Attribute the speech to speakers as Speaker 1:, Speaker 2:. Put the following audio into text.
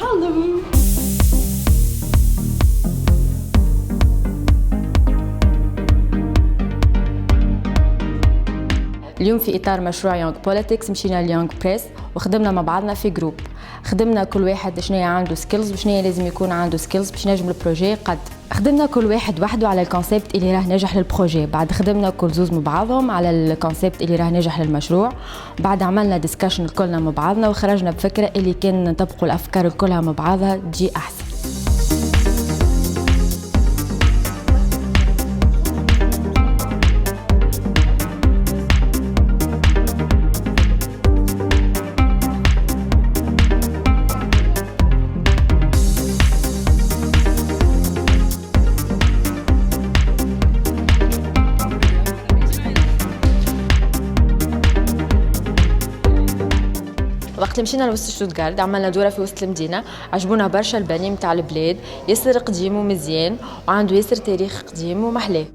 Speaker 1: هالو. اليوم في إطار مشروع يونغ بوليتكس مشينا ليونغ بريس وخدمنا مع بعضنا في جروب. خدمنا كل واحد شنو عنده سكيلز وشنو لازم يكون عنده سكيلز باش نجم البروجي قد. خدمنا كل واحد وحده على الكونسيبت اللي راه ناجح للبروجي. بعد خدمنا كل زوز مع بعضهم على الكونسيبت اللي راه ناجح للمشروع. بعد عملنا ديسكشن كلنا مع بعضنا وخرجنا بفكرة اللي كان نطبقوا الأفكار كلها مع بعضها تجي أحسن. وقت اللي مشينا لوسط شتوتغارت عملنا دوره في وسط المدينه، عجبونا برشا البني متاع البلاد، ياسر قديم ومزيان وعنده ياسر تاريخ قديم ومحلاه.